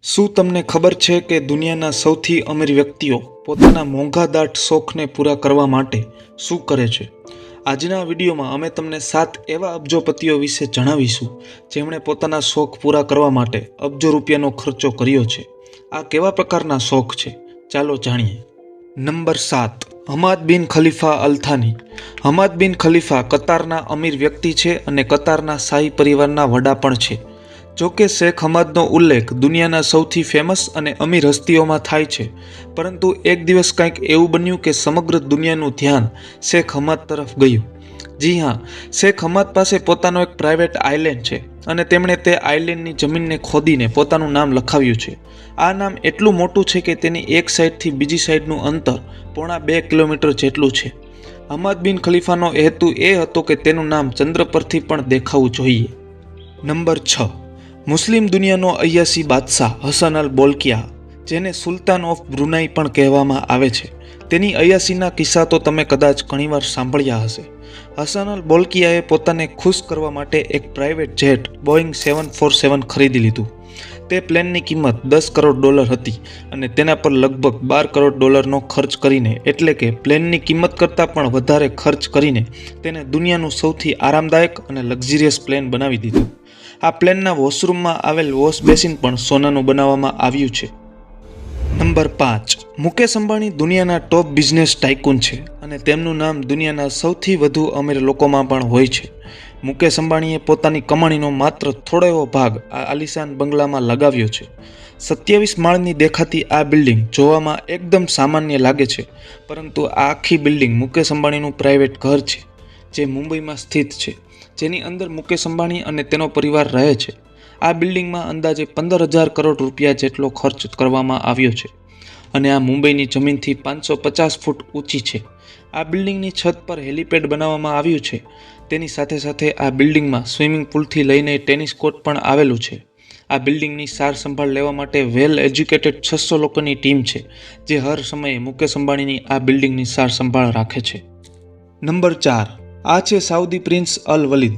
શું તમને ખબર છે કે દુનિયાના સૌથી અમીર વ્યક્તિઓ પોતાના મોંઘાદાટ શોખને પૂરા કરવા માટે શું કરે છે? આજના વિડીયોમાં અમે તમને 7 એવા અબજોપતિઓ વિશે જણાવીશું જેમણે પોતાના શોખ પૂરા કરવા માટે અબજો રૂપિયાનો ખર્ચો કર્યો છે. આ કેવા પ્રકારના શોખ છે? ચાલો જાણીએ. નંબર 7. હમાદ બિન ખલીફા અલ થાની. હમાદ બિન ખલીફા કતારના અમીર વ્યક્તિ છે અને કતારના શાહી પરિવારના વડા પણ છે. જોકે શેખ હમાદનો ઉલ્લેખ દુનિયાના સૌથી ફેમસ અને અમીર હસ્તીઓમાં થાય છે, પરંતુ એક દિવસ કંઈક એવું બન્યું કે સમગ્ર દુનિયાનું ધ્યાન શેખ હમાદ તરફ ગયું. જી હા, શેખ હમાદ પાસે પોતાનો એક પ્રાઇવેટ આઇલેન્ડ છે અને તેમણે તે આઇલેન્ડની જમીનને ખોદીને પોતાનું નામ લખાવ્યું છે. આ નામ એટલું મોટું છે કે તેની એક સાઈડથી બીજી સાઈડનું અંતર પોણા 2 કિલોમીટર જેટલું છે. હમાદ બિન ખલીફાનો હેતુ એ હતો કે તેનું નામ ચંદ્ર પરથી પણ દેખાવું જોઈએ. નંબર 6. મુસ્લિમ દુનિયાનો અય્યાસી બાદશાહ હસન અલ બોલકિયા, જેને સુલતાન ઓફ બ્રુનાઈ પણ કહેવામાં આવે છે. તેની અય્યાસીના કિસ્સા તો તમે કદાચ ઘણીવાર સાંભળ્યા હશે. હસન અલ બોલકિયાએ પોતાને ખુશ કરવા માટે એક પ્રાઇવેટ જેટ બોઈંગ 747 ખરીદી લીધું. તે પ્લેનની કિંમત $10 કરોડ હતી અને તેના પર લગભગ $12 કરોડનો ખર્ચ કરીને, એટલે કે પ્લેનની કિંમત કરતાં પણ વધારે ખર્ચ કરીને, તેને દુનિયાનું સૌથી આરામદાયક અને લક્ઝરિયસ પ્લેન બનાવી દીધું. આ પ્લેનના વોશરૂમમાં આવેલ વોશ બેસિન પણ સોનાનું બનાવવામાં આવ્યું છે. નંબર 5. મુકેશ અંબાણી દુનિયાના ટોપ બિઝનેસ ટાઇકૂન છે અને તેમનું નામ દુનિયાના સૌથી વધુ અમીર લોકોમાં પણ હોય છે. મુકેશ અંબાણીએ પોતાની કમાણીનો માત્ર થોડો એવો ભાગ આ આલિશાન બંગલામાં લગાવ્યો છે. 27 માળની દેખાતી આ બિલ્ડિંગ જોવામાં એકદમ સામાન્ય લાગે છે, પરંતુ આ આખી બિલ્ડિંગ મુકેશ અંબાણીનું પ્રાઇવેટ ઘર છે, જે મુંબઈમાં સ્થિત છે, જેની અંદર મુકેશ અંબાણી અને તેનો પરિવાર રહે છે. આ બિલ્ડિંગમાં અંદાજે 15,000 કરોડ રૂપિયા જેટલો ખર્ચ કરવામાં આવ્યો છે અને આ મુંબઈની જમીનથી 550 ફૂટ ઊંચી છે. આ બિલ્ડિંગની છત પર હેલિપેડ બનાવવામાં આવ્યું છે. તેની સાથે સાથે આ બિલ્ડિંગમાં સ્વિમિંગ પુલથી લઈને ટેનિસ કોર્ટ પણ આવેલું છે. આ બિલ્ડિંગની સાર સંભાળ લેવા માટે વેલ એજ્યુકેટેડ 600 લોકોની ટીમ છે, જે હર સમયે મુકેશ અંબાણીની આ બિલ્ડિંગની સાર સંભાળ રાખે છે. નંબર 4. આ છે સાઉદી પ્રિન્સ અલ વલીદ.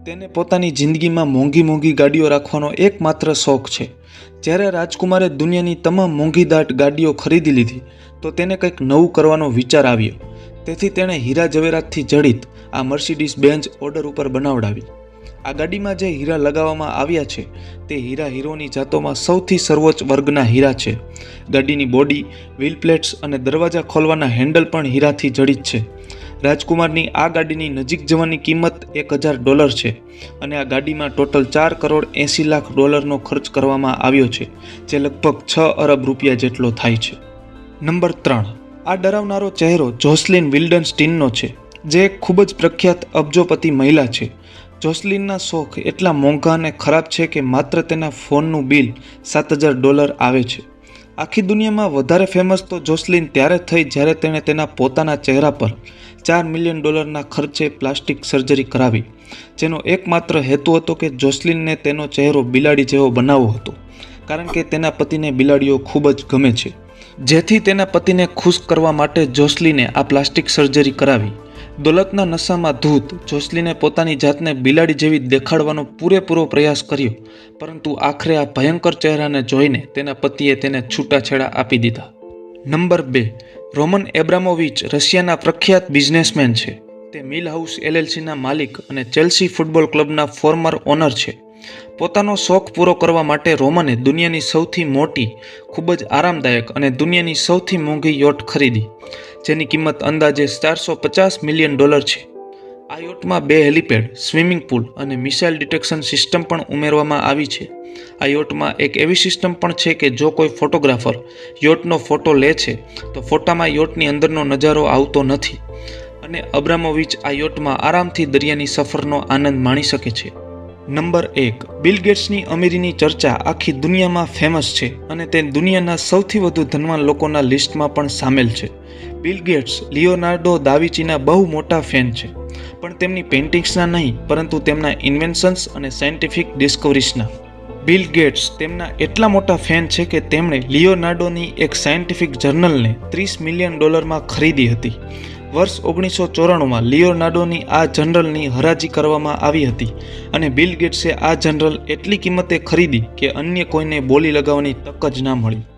તેને પોતાની જિંદગીમાં મોંઘી ગાડીઓ રાખવાનો એકમાત્ર શોખ છે. જ્યારે રાજકુમારે દુનિયાની તમામ મોંઘીદાટ ગાડીઓ ખરીદી લીધી, તો તેને કંઈક નવું કરવાનો વિચાર આવ્યો. તેથી તેણે હીરા જવેરાતથી જડિત આ મર્સિડીઝ બેન્ઝ ઓર્ડર ઉપર બનાવડાવી. આ ગાડીમાં જે હીરા લગાવવામાં આવ્યા છે તે હીરા હીરોની જાતોમાં સૌથી સર્વોચ્ચ વર્ગના હીરા છે. ગાડીની બોડી, વ્હીલ પ્લેટ્સ અને દરવાજા ખોલવાના હેન્ડલ પણ હીરાથી જડિત છે. રાજકુમારની આ ગાડીની નજીક જવાની કિંમત $1,000 છે અને આ ગાડીમાં ટોટલ $4,80,00,000નો ખર્ચ કરવામાં આવ્યો છે, જે લગભગ 6 અરબ રૂપિયા જેટલો થાય છે. નંબર 3. આ ડરાવનારો ચહેરો જોસલીન વિલ્ડનસ્ટીનનો છે, જે એક ખૂબ જ પ્રખ્યાત અબજોપતિ મહિલા છે. જોસલીનના શોખ એટલા મોંઘા અને ખરાબ છે કે માત્ર તેના ફોનનું બિલ $7,000 આવે છે. આખી દુનિયામાં વધારે ફેમસ તો જોસલીન ત્યારે થઈ જ્યારે તેણે તેના પોતાના ચહેરા પર $4 મિલિયન ખર્ચે પ્લાસ્ટિક સર્જરી કરાવી, જેનો એકમાત્ર હેતુ હતો કે જોસલીનને તેનો ચહેરો બિલાડી જેવો બનાવવો હતો, કારણ કે તેના પતિને બિલાડીઓ ખૂબ જ ગમે છે. જેથી તેના પતિને ખુશ કરવા માટે જોસલીને આ પ્લાસ્ટિક સર્જરી કરાવી. દોલતના નશામાં ધૂત જોસલીને પોતાની જાતને બિલાડી જેવી દેખાડવાનો પૂરેપૂરો પ્રયાસ કર્યો, પરંતુ આખરે આ ભયંકર ચહેરાને જોઈને તેના પતિએ તેને છૂટાછેડા આપી દીધા. નંબર 2. રોમન એબ્રામોવિચ રશિયાના પ્રખ્યાત બિઝનેસમેન છે. તે મિલ હાઉસ LLCના માલિક અને ચેલ્સી ફૂટબોલ ક્લબના ફોર્મર ઓનર છે. પોતાનો શોખ પૂરો કરવા માટે રોમને દુનિયાની સૌથી મોટી, ખૂબ જ આરામદાયક અને દુનિયાની સૌથી મોંઘી યોટ ખરીદી, જેની કિંમત અંદાજે $450 મિલિયન છે. આ યોટમાં 2 હેલિપેડ, સ્વિમિંગ પુલ અને મિસાઇલ ડિટેક્શન સિસ્ટમ પણ ઉમેરવામાં આવી છે. આ યોટમાં એક એવી સિસ્ટમ પણ છે કે જો કોઈ ફોટોગ્રાફર યોટનો ફોટો લે છે તો ફોટામાં યોટની અંદરનો નજારો આવતો નથી અને અબ્રામોવિચ આ યોટમાં આરામથી દરિયાની સફરનો આનંદ માણી શકે છે. નંબર 1. બિલ ગેટ્સની અમીરીની ચર્ચા આખી દુનિયામાં ફેમસ છે અને તે દુનિયાના સૌથી વધુ ધનવાન લોકોના લિસ્ટમાં પણ સામેલ છે. બિલ ગેટ્સ લિયોનાર્ડો દા વિંચીના બહુ મોટા ફેન છે, પણ તેમની પેઇન્ટિંગ્સના નહીં, પરંતુ તેમના ઇન્વેન્શન્સ અને સાયન્ટિફિક ડિસ્કવરીઝના. બિલ ગેટ્સ તેમના એટલા મોટા ફેન છે કે તેમણે લિયોનાર્ડોની એક સાયન્ટિફિક જર્નલને $30 મિલિયન ખરીદી હતી વર્ષ 1994માં લિયોનાર્ડોની આ જનરલની હરાજી કરવામાં આવી હતી અને બિલ ગેટ્સે આ જનરલ એટલી કિંમતે ખરીદી કે અન્ય કોઈને બોલી લગાવવાની તક જ ના મળી.